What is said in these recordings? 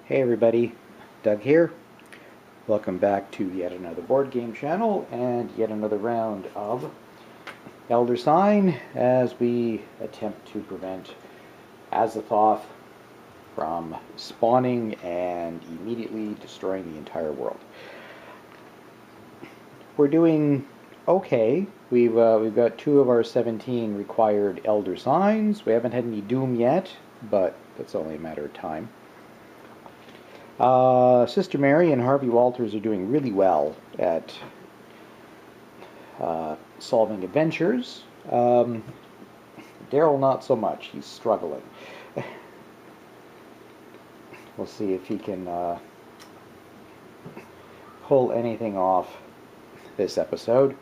Hey everybody, Doug here. Welcome back to yet another board game channel and yet another round of Elder Sign as we attempt to prevent Azathoth from spawning and immediately destroying the entire world. We're doing okay. We've got 2 of our 17 required Elder Signs. We haven't had any Doom yet, but that's only a matter of time. Sister Mary and Harvey Walters are doing really well at solving adventures. Daryl not so much. He's struggling. We'll see if he can pull anything off this episode.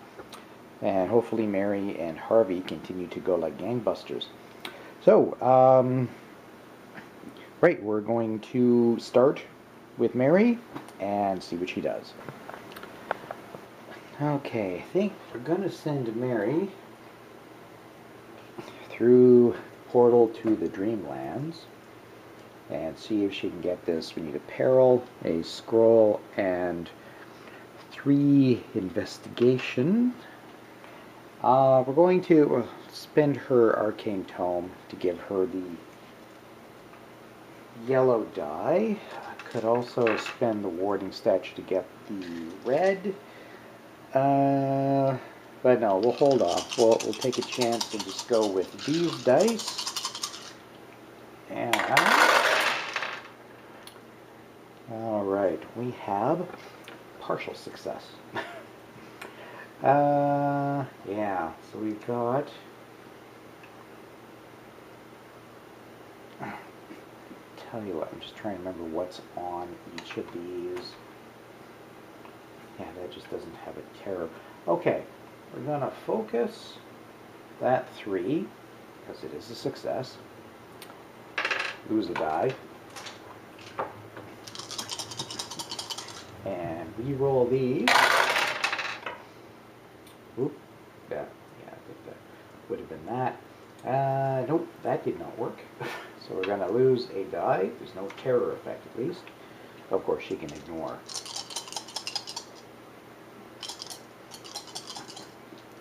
And hopefully Mary and Harvey continue to go like gangbusters. So, right, we're going to start with Mary and see what she does. Okay, I think we're going to send Mary through portal to the Dreamlands and see if she can get this. We need a peril, a scroll, and 3 investigation. We're going to spend her arcane tome to give her the yellow die. Could also spend the warding statue to get the red. But no, we'll hold off. We'll take a chance and just go with these dice. And alright, we have partial success. Yeah, so we've got tell you what, I'm just trying to remember what's on each of these. Yeah, that just doesn't have a terror. Okay, we're going to focus that 3, because it is a success. Lose a die. And re-roll these. Oop, yeah, I think that would have been that. Nope, that did not work. So we're going to lose a die. There's no terror effect, at least. Of course, she can ignore.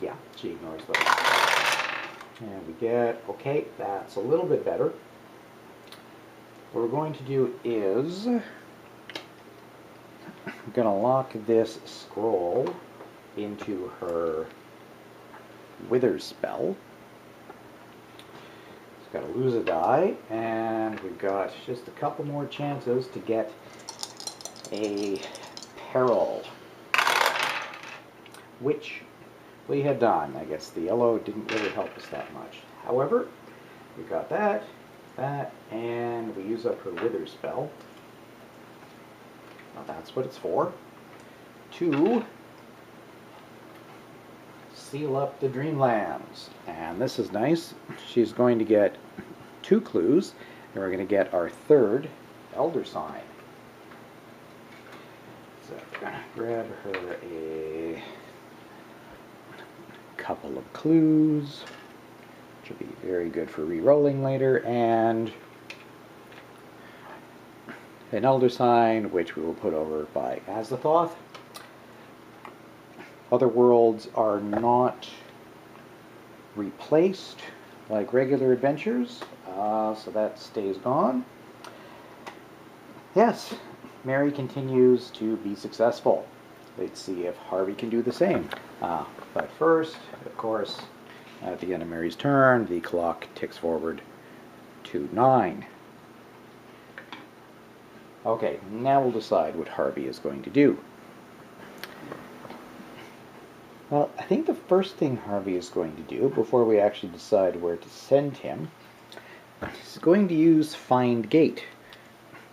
Yeah, she ignores those. And we get, okay, that's a little bit better. What we're going to do is, I'm going to lock this scroll into her Wither spell. Got to lose a die, and we've got just a couple more chances to get a peril, which we had done. I guess the yellow didn't really help us that much. However, we got that, and we use up her Wither spell. Well, that's what it's for. 2, seal up the Dreamlands. And this is nice. She's going to get 2 clues, and we're going to get our 3rd Elder Sign. So we're going to grab her a couple of clues, which will be very good for re-rolling later, and an Elder Sign, which we will put over by Azathoth. Other worlds are not replaced like regular adventures, so that stays gone. Yes, Mary continues to be successful. Let's see if Harvey can do the same. But first, of course, at the end of Mary's turn, the clock ticks forward to 9. Okay, now we'll decide what Harvey is going to do. Well, I think the first thing Harvey is going to do, before we actually decide where to send him, is going to use Find Gate.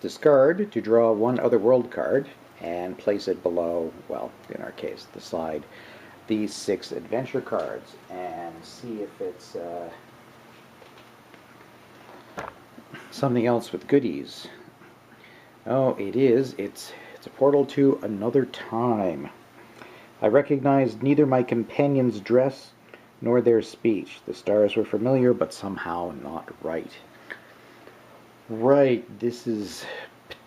Discard to draw 1 other world card and place it below, well, in our case, the side, these 6 adventure cards, and see if it's something else with goodies. Oh, it is. It's a portal to another time. I recognized neither my companion's dress nor their speech. The stars were familiar, but somehow not right. Right, this is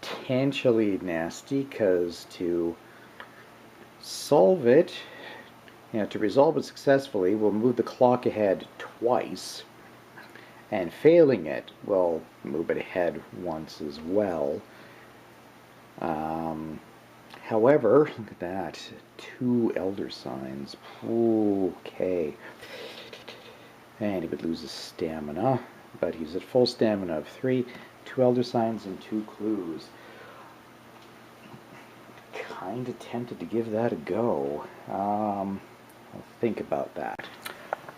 potentially nasty, because to solve it, to resolve it successfully, we'll move the clock ahead twice, and failing it, we'll move it ahead once as well. However, look at that, 2 elder signs. Okay. And he would lose his stamina, but he's at full stamina of 3, 2 elder signs and 2 clues. Kind of tempted to give that a go. I'll think about that.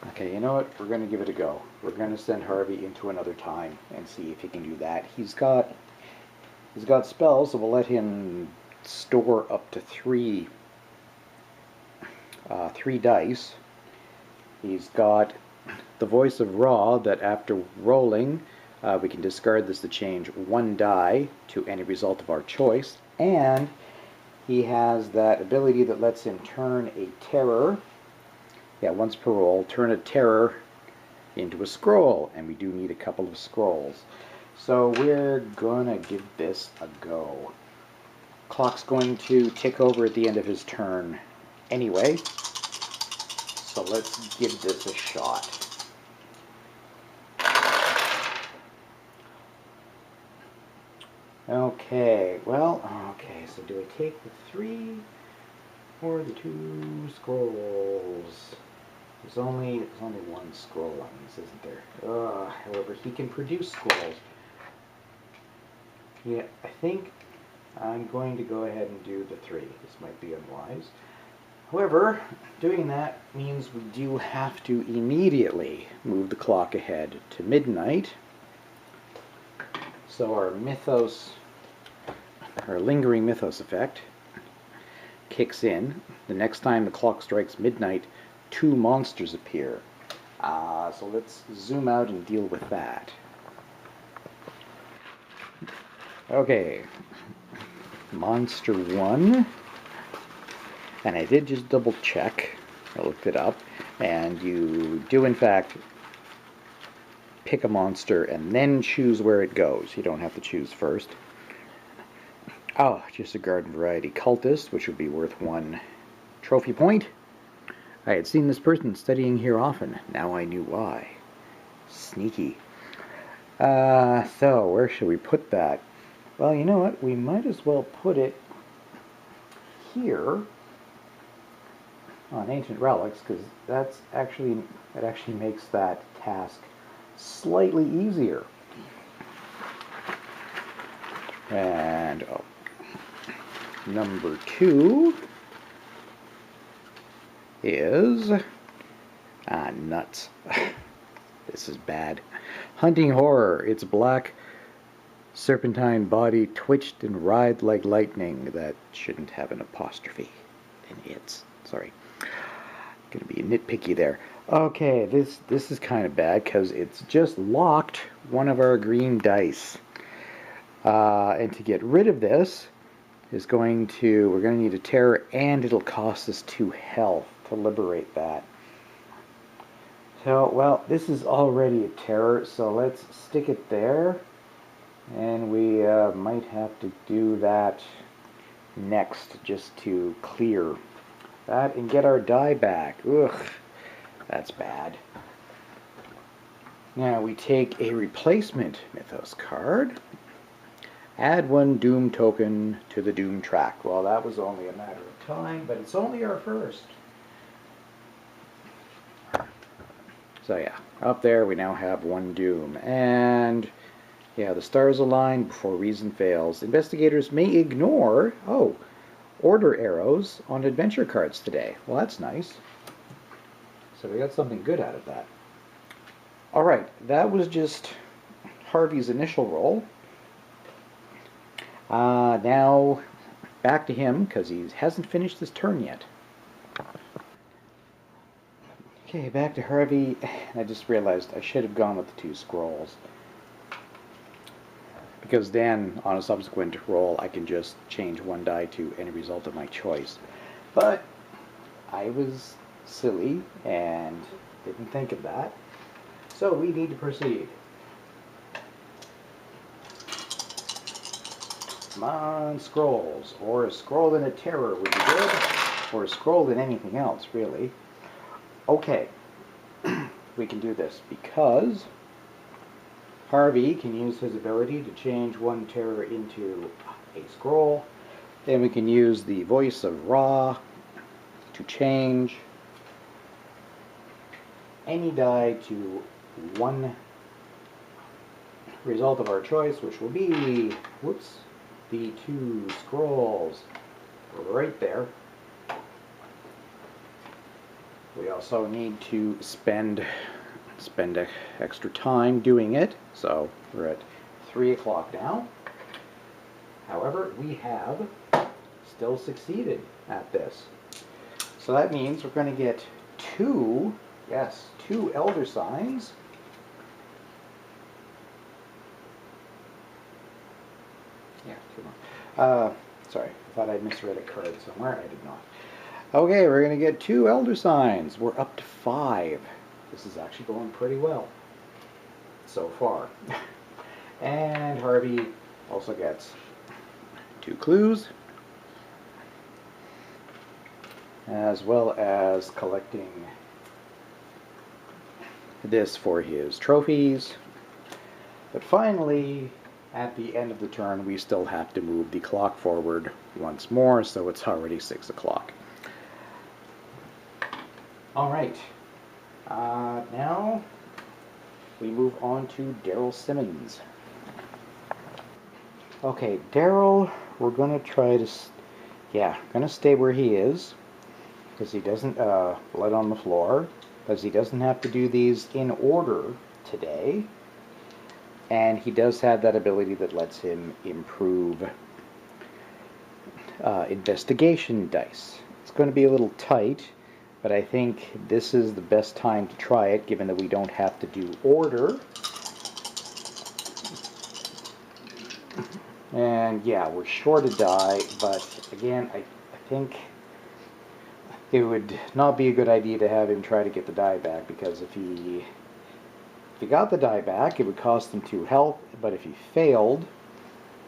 Okay, you know what? We're going to give it a go. We're going to send Harvey into another time and see if he can do that. He's got spells, so we'll let him store up to 3 dice. He's got the Voice of Ra, that after rolling, we can discard this to change 1 die to any result of our choice. And he has that ability that lets him turn a terror, once per roll, turn a terror into a scroll. And we do need a couple of scrolls. So we're gonna give this a go. Clock's going to tick over at the end of his turn anyway. So let's give this a shot. Okay, so do I take the 3 or the 2 scrolls? There's only 1 scroll on this, isn't there? However, he can produce scrolls. Yeah, I think I'm going to go ahead and do the 3. This might be unwise. However, doing that means we do have to immediately move the clock ahead to midnight. So our lingering mythos effect kicks in. The next time the clock strikes midnight, 2 monsters appear. So let's zoom out and deal with that. Okay, monster 1, and I did just double check, I looked it up, and you do in fact pick a monster and then choose where it goes. You don't have to choose first. Oh, just a garden variety cultist, which would be worth 1 trophy point. I had seen this person studying here often. Now I knew why. Sneaky. So where should we put that? Well, you know what? We might as well put it here on Ancient Relics, because that actually makes that task slightly easier. And number 2 is nuts. This is bad. Hunting horror. It's black. Serpentine body twitched and writhed like lightning. That shouldn't have an apostrophe. And it's. Sorry. Gonna be nitpicky there. Okay, this is kind of bad because it's just locked one of our green dice. And to get rid of this we're going to need a terror, and it'll cost us 2 health to liberate that. So, well, this is already a terror, so let's stick it there. And we might have to do that next just to clear that and get our die back. Ugh, that's bad. Now we take a replacement Mythos card. Add 1 Doom token to the Doom track. Well, that was only a matter of time, but it's only our first. So yeah, up there we now have 1 Doom. And yeah, the stars align before reason fails. Investigators may ignore, order arrows on adventure cards today. Well, that's nice. So we got something good out of that. Alright, that was just Harvey's initial roll. Now, back to him, because he hasn't finished his turn yet. Okay, back to Harvey. I just realized I should have gone with the 2 scrolls. Because then, on a subsequent roll, I can just change 1 die to any result of my choice. But I was silly and didn't think of that. So we need to proceed. Come on, scrolls. Or a scroll and a terror would be good. Or a scroll and anything else, really. Okay. We can do this because Harvey can use his ability to change one terror into a scroll. Then we can use the voice of Ra to change any die to one result of our choice, which will be, whoops, the 2 scrolls right there. We also need to spend extra time doing it, so we're at 3 o'clock now. However, we have still succeeded at this. So that means we're going to get 2 elder signs. Yeah, 2 more. Sorry, I thought I'd misread a card somewhere. I did not. Okay, we're going to get 2 elder signs. We're up to 5. This is actually going pretty well so far. And Harvey also gets 2 clues, as well as collecting this for his trophies. But finally, at the end of the turn, we still have to move the clock forward once more, so it's already 6 o'clock. Alright, now we move on to Daryl Simmons. Okay, Daryl, we're going to try to, going to stay where he is, because he doesn't, blood on the floor, because he doesn't have to do these in order today, and he does have that ability that lets him improve investigation dice. It's going to be a little tight, but I think this is the best time to try it, given that we don't have to do order. And yeah, we're short a die, but again, I think it would not be a good idea to have him try to get the die back, because if he got the die back, it would cost him 2 health, but if he failed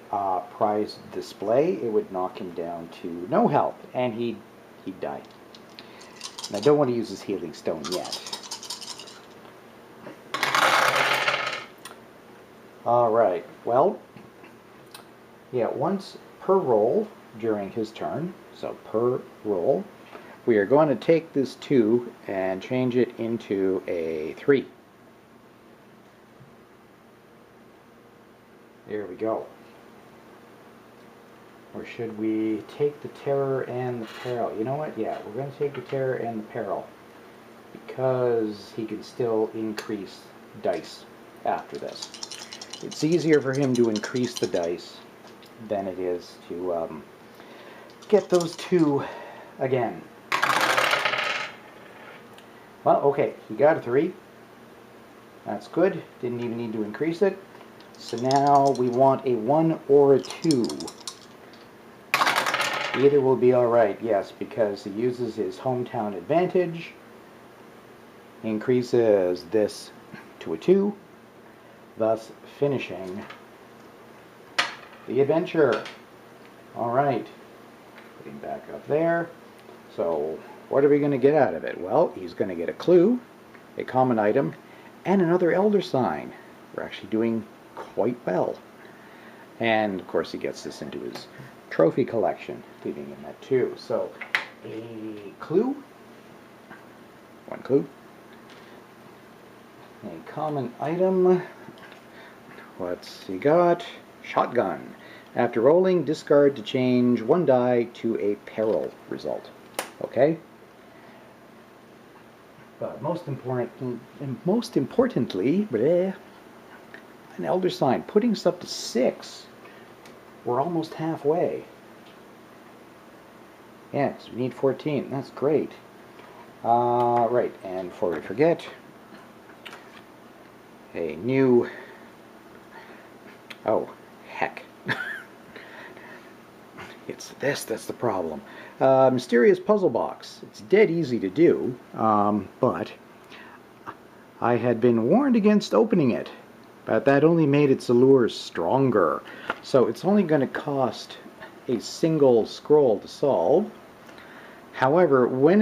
prize display, it would knock him down to no health, and he'd die. And I don't want to use his healing stone yet. Alright, well, yeah, once per roll during his turn, so per roll, we are going to take this 2 and change it into a 3. There we go. Or should we take the terror and the peril? You know what? Yeah, we're going to take the terror and the peril, because he can still increase dice after this. It's easier for him to increase the dice than it is to get those 2 again. Well, okay, he got a 3. That's good. Didn't even need to increase it. So now we want a 1 or a 2. Either will be alright, yes, because he uses his hometown advantage. Increases this to a 2, thus finishing the adventure. Alright, putting back up there. So, what are we going to get out of it? Well, he's going to get a clue, a common item, and another elder sign. We're actually doing quite well. And, of course, he gets this into his trophy collection, leaving him at 2. So, a clue, 1 clue, a common item. What's he got? Shotgun. After rolling, discard to change 1 die to a peril result. Okay? But most importantly, bleh, an elder sign, putting us up to 6. We're almost halfway. Yeah, because we need 14. That's great. Right, and before we forget, a new... Oh, heck. It's this that's the problem. Mysterious puzzle box. It's dead easy to do, but I had been warned against opening it but that only made its allure stronger. So it's only going to cost a single scroll to solve. However, when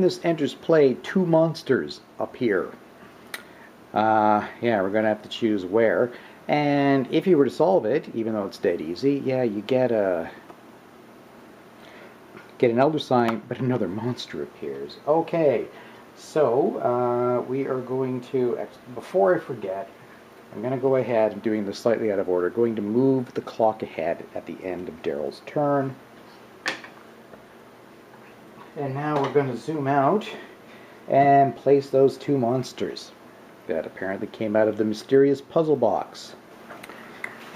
this enters play, two monsters appear. Yeah, we're going to have to choose where. And if you were to solve it, even though it's dead easy, yeah, you get an elder sign, but another monster appears. Okay, so we are going to, before I forget, I'm going to go ahead and doing this slightly out of order, going to move the clock ahead at the end of Daryl's turn. And now we're going to zoom out and place those two monsters that apparently came out of the mysterious puzzle box.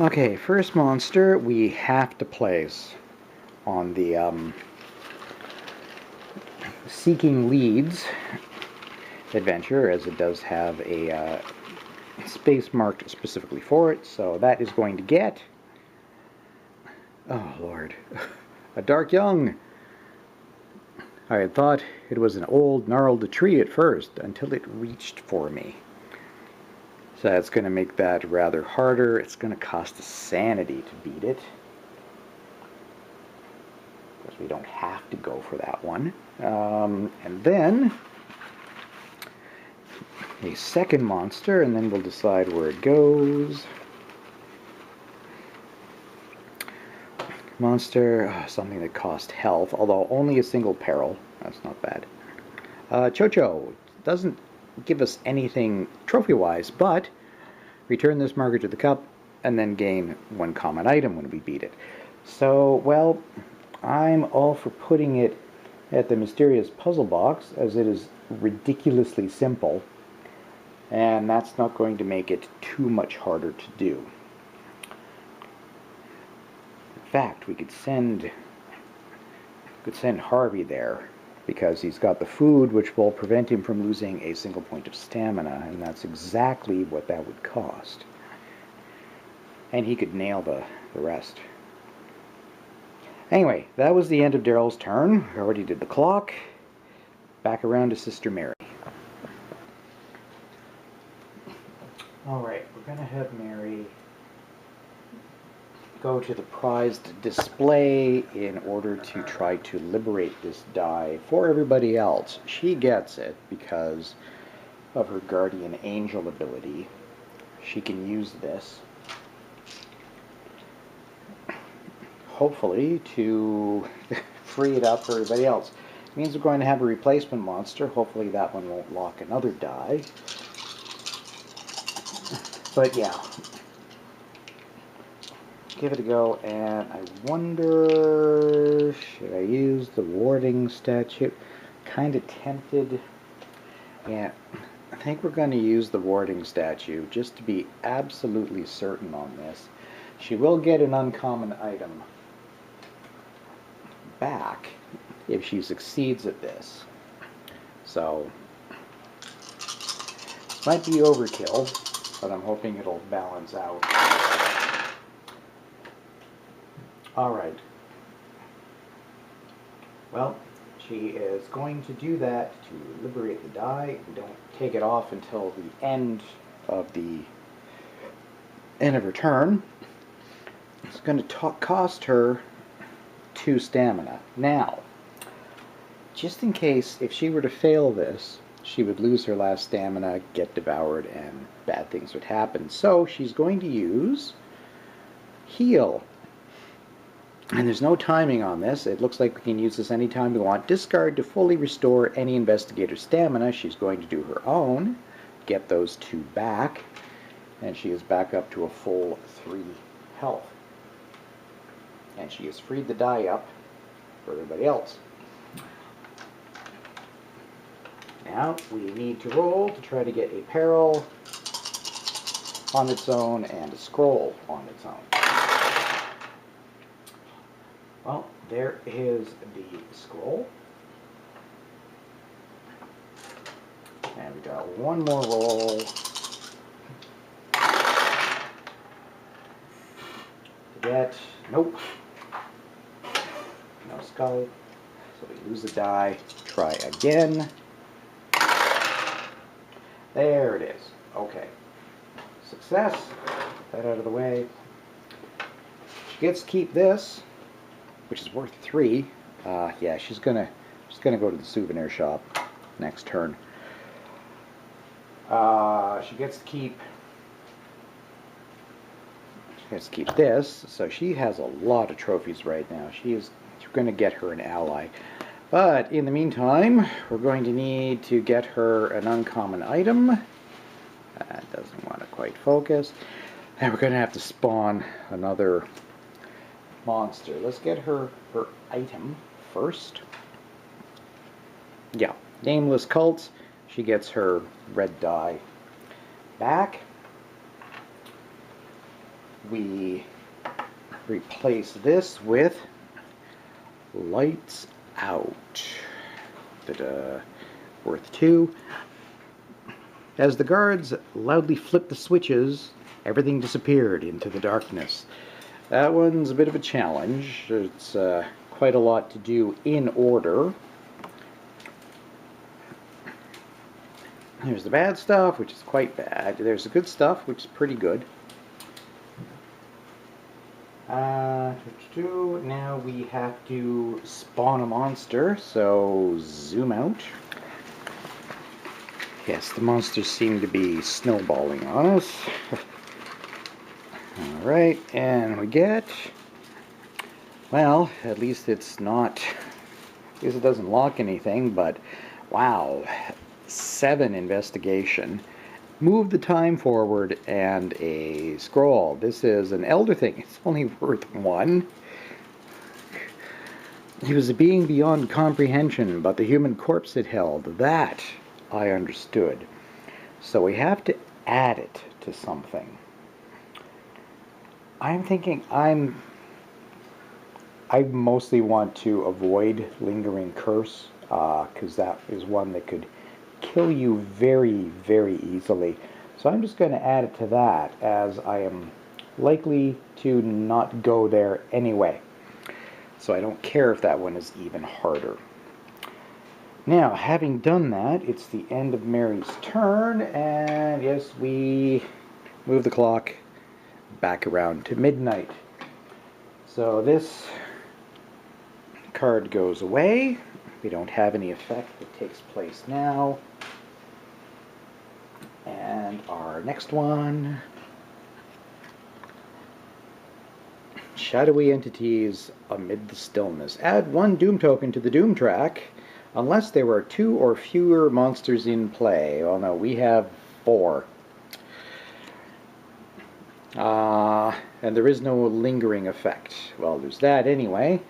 Okay, first monster we have to place on the Seeking Leads adventure, as it does have a space marked specifically for it, so that is going to get, oh Lord, a Dark Young. I had thought it was an old, gnarled tree at first, until it reached for me. So that's going to make that rather harder. It's going to cost a sanity to beat it. Of course, we don't have to go for that one. And then a second monster, and then we'll decide where it goes. Monster, something that cost health, although only a single peril. That's not bad. Chocho doesn't give us anything trophy-wise, but return this marker to the cup and then gain one common item when we beat it. So, well, I'm all for putting it at the mysterious puzzle box, as it is ridiculously simple, and that's not going to make it too much harder to do. In fact, we could send Harvey there, because he's got the food, which will prevent him from losing a single point of stamina, and that's exactly what that would cost. And he could nail the rest. Anyway, that was the end of Daryl's turn. We already did the clock. Back around to Sister Mary. Alright, we're going to have Mary go to the prized display in order to try to liberate this die for everybody else. She gets it because of her guardian angel ability. She can use this, hopefully, to free it up for everybody else. It means we're going to have a replacement monster. Hopefully that one won't lock another die. But yeah, give it a go, and I wonder, should I use the warding statue? Kind of tempted. Yeah, I think we're going to use the warding statue just to be absolutely certain on this. She will get an uncommon item back if she succeeds at this. So, this might be overkill, but I'm hoping it'll balance out. Alright. Well, she is going to do that to liberate the die. We don't take it off until the end of her turn. It's going to cost her 2 stamina. Now, just in case, if she were to fail this, she would lose her last stamina, get devoured, and bad things would happen. So she's going to use Heal. And there's no timing on this. It looks like we can use this anytime we want. Discard to fully restore any investigator stamina. She's going to do her own. Get those 2 back. And she is back up to a full 3 health. And she has freed the die up for everybody else. Now we need to roll to try to get a peril on its own and a scroll on its own. Well, there is the scroll. And we got one more roll. Get, nope. No skull. So we lose the die. Try again. There it is. Okay. success. That out of the way. She gets to keep this, which is worth 3. Yeah, she's gonna go to the souvenir shop next turn. She gets to keep this, so she has a lot of trophies right now. She's going to get her an ally. But in the meantime, we're going to need to get her an uncommon item. That doesn't want to quite focus. And we're going to have to spawn another monster. Let's get her item first. Yeah, Nameless Cult. She gets her red dye back. We replace this with Lights Out. Worth 2. As the guards loudly flipped the switches, everything disappeared into the darkness. That one's a bit of a challenge. It's quite a lot to do in order. There's the bad stuff, which is quite bad. There's the good stuff, which is pretty good. Now we have to spawn a monster, so zoom out. Yes, the monsters seem to be snowballing on us. Alright, and we get... Well, at least it's not... At least it doesn't lock anything, but... Wow. 7 investigation. Move the time forward and a scroll. This is an elder thing. It's only worth 1. He was a being beyond comprehension, but the human corpse it held, that I understood. So we have to add it to something. I'm thinking I mostly want to avoid Lingering Curse, because that is one that could kill you very, very easily. So I'm just going to add it to that, as I am likely to not go there anyway. So I don't care if that one is even harder. Now, having done that, it's the end of Mary's turn, and yes, we move the clock back around to midnight. So this card goes away. We don't have any effect that takes place now. And our next one, shadowy entities amid the stillness. Add 1 Doom token to the Doom track unless there were 2 or fewer monsters in play. Oh no, we have 4. And there is no lingering effect. Well, there's that anyway.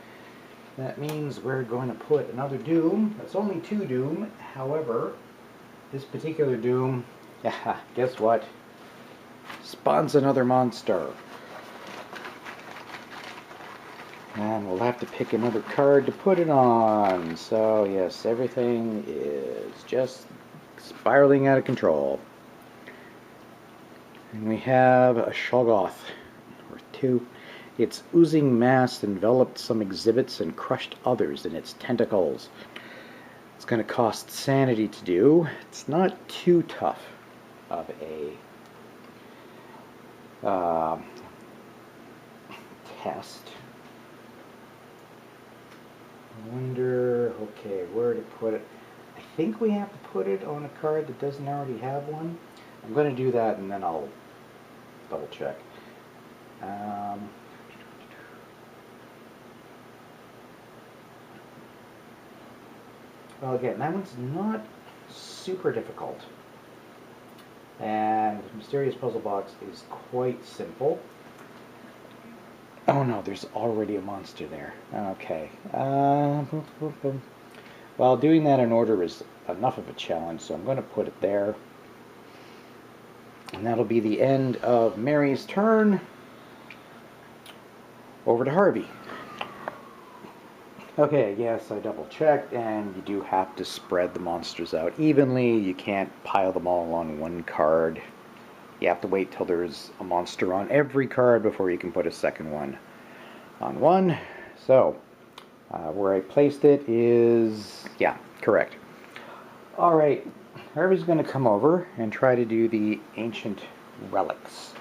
That means we're going to put another Doom. That's only 2 Doom. However, this particular Doom, guess what? Spawns another monster. And we'll have to pick another card to put it on. So yes, everything is just spiraling out of control. And we have a Shoggoth, worth 2. Its oozing mass enveloped some exhibits and crushed others in its tentacles. It's going to cost sanity to do. It's not too tough of a test. I wonder, okay, where to put it. I think we have to put it on a card that doesn't already have one. I'm going to do that and then I'll double check. Well, again, that one's not super difficult. And Mysterious Puzzle Box is quite simple. Oh no, there's already a monster there. Okay. Well, doing that in order is enough of a challenge, so I'm going to put it there. And that'll be the end of Mary's turn. Over to Harvey. Okay, yes, I double checked, and you do have to spread the monsters out evenly. You can't pile them all on one card. You have to wait till there's a monster on every card before you can put a second one on one. So, where I placed it is, yeah, correct. Alright, Harvey's going to come over and try to do the Ancient relics.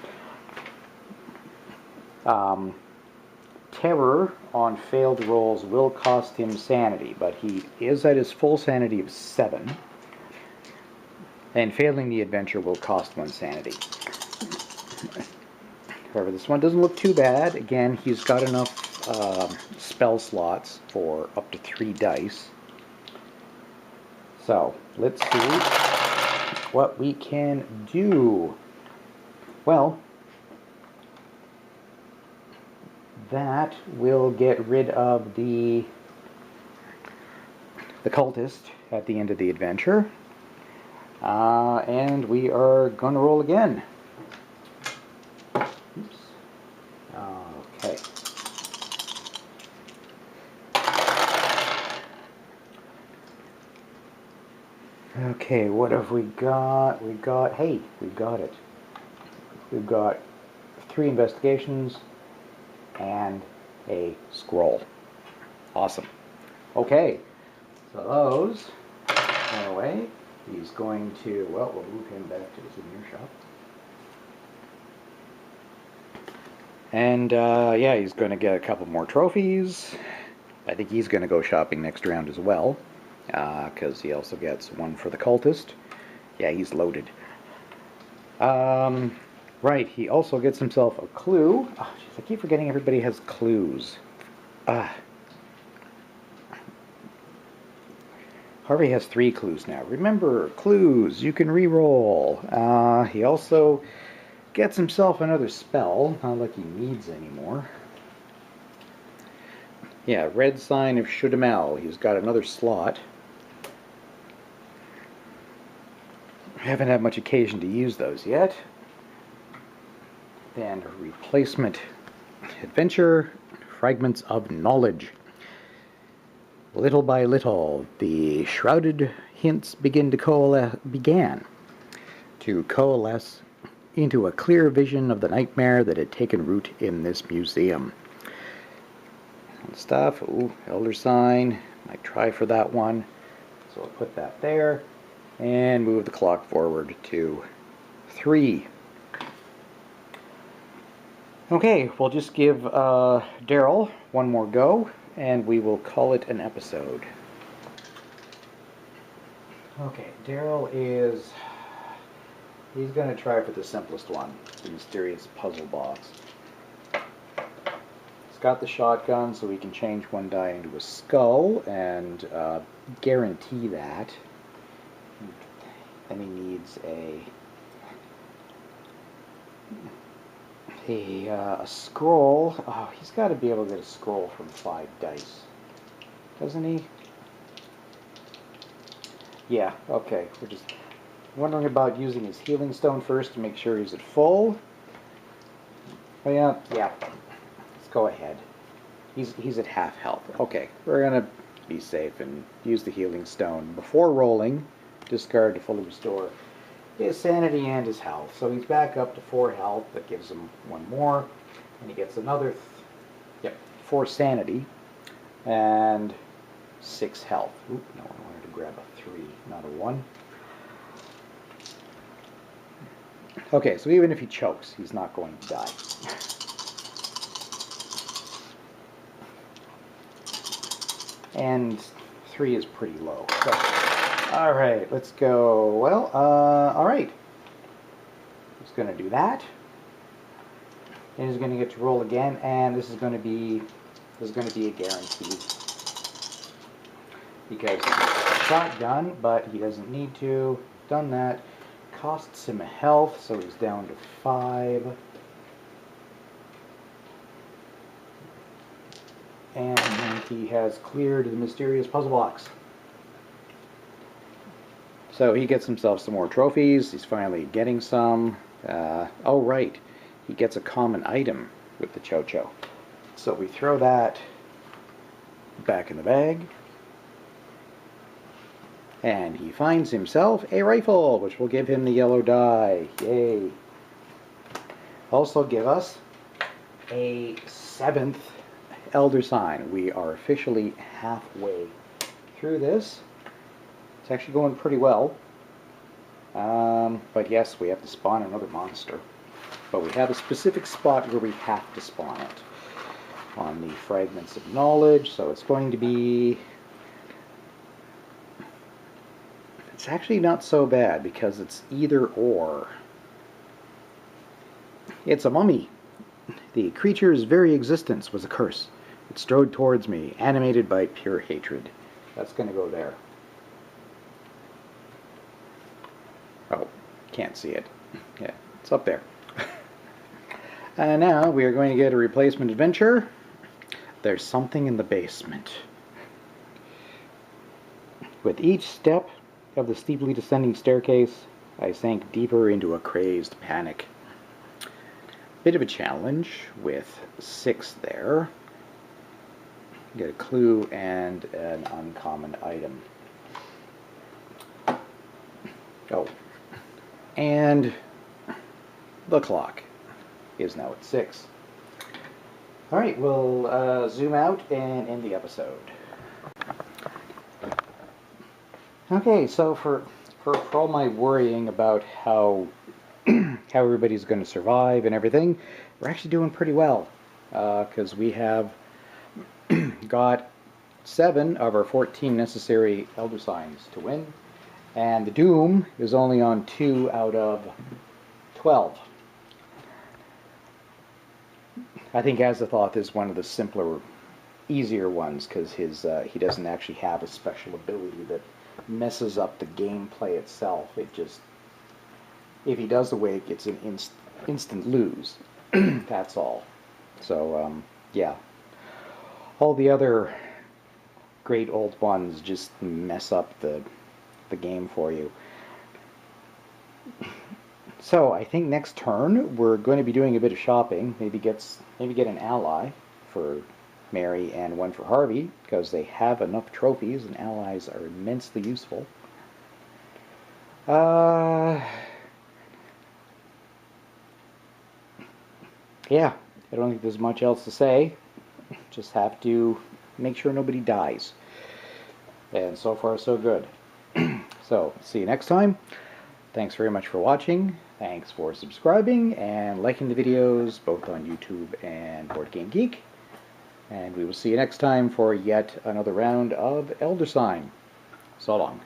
Terror on failed rolls will cost him sanity, but he is at his full sanity of 7. And failing the adventure will cost 1 sanity. However, this one doesn't look too bad. Again, he's got enough spell slots for up to 3 dice. So, let's see what we can do. Well, that will get rid of the cultist at the end of the adventure. And we are going to roll again. Oops. Okay. Okay, what have we got? Hey, we got it. We've got 3 investigations and a scroll. Awesome. Okay, so those went away. He's going to, well, we'll move him back to the souvenir shop. And, yeah, he's going to get a couple more trophies. I think he's going to go shopping next round as well, because he also gets 1 for the cultist. Yeah, he's loaded. Right, he also gets himself a clue. Oh, geez, I keep forgetting everybody has clues. Harvey has 3 clues now. Remember, clues, you can re-roll. He also gets himself another spell, not like he needs anymore. Yeah, Red Sign of Shudamel. He's got another slot. I haven't had much occasion to use those yet. Then replacement adventure, Fragments of Knowledge. Little by little, the shrouded hints began to coalesce into a clear vision of the nightmare that had taken root in this museum. And stuff. Ooh, Elder Sign. Might try for that one. So I'll put that there and move the clock forward to 3. Okay, we'll just give Daryl one more go, and we will call it an episode. Okay, Daryl is... he's going to try for the simplest one, the mysterious puzzle box. He's got the shotgun, so he can change 1 die into a skull, and guarantee that. Then he needs a scroll. Oh, he's got to be able to get a scroll from 5 dice. Doesn't he? Yeah, okay. We're just wondering about using his healing stone first to make sure he's at full. Oh, yeah. Let's go ahead. He's at half health. Okay, we're going to be safe and use the healing stone. Before rolling, discard to fully restore his sanity and his health. So he's back up to 4 health. That gives him 1 more. And he gets another 4 sanity and 6 health. Oop, no, I wanted to grab a 3, not a 1. Okay, so even if he chokes, he's not going to die. And 3 is pretty low. So, alright, let's go. Well, alright. He's going to do that. And he's going to get to roll again, and this is going to be a guarantee. Because he has a shotgun, but he doesn't need to. Done that. Costs him a health, so he's down to 5. And he has cleared the mysterious puzzle box. So he gets himself some more trophies. He's finally getting some. Oh, right. He gets a common item with the Cho-Cho. So we throw that back in the bag. And he finds himself a rifle, which will give him the yellow die. Yay. Also give us a 7th Elder Sign. We are officially halfway through this. It's actually going pretty well. But yes, we have to spawn another monster. but we have a specific spot where we have to spawn it on the Fragments of Knowledge, so it's going to be... It's actually not so bad because it's either or. It's a mummy. The creature's very existence was a curse. It strode towards me, animated by pure hatred. That's going to go there. Oh, can't see it. Yeah, it's up there. And now we are going to get a replacement adventure. There's something in the basement. With each step of the steeply descending staircase, I sank deeper into a crazed panic. Bit of a challenge with 6 there. Get a clue and an uncommon item. Oh, and the clock is now at 6. Alright, we'll zoom out and end the episode. Okay, so for all my worrying about how how everybody's going to survive and everything, we're actually doing pretty well. Because we have got 7 of our 14 necessary Elder Signs to win. And the Doom is only on 2 out of 12. I think Azathoth is one of the simpler, easier ones because he doesn't actually have a special ability that messes up the gameplay itself. It just, if he does awake, it's an instant lose. That's all. So yeah, all the other great old ones just mess up the game for you. So I think next turn we're going to be doing a bit of shopping. Maybe get an ally for Mary and one for Harvey, because they have enough trophies and allies are immensely useful. Yeah, I don't think there's much else to say. Just have to make sure nobody dies. And so far so good. So, see you next time. Thanks very much for watching. Thanks for subscribing and liking the videos both on YouTube and Board Game Geek. And we will see you next time for yet another round of Elder Sign. So long.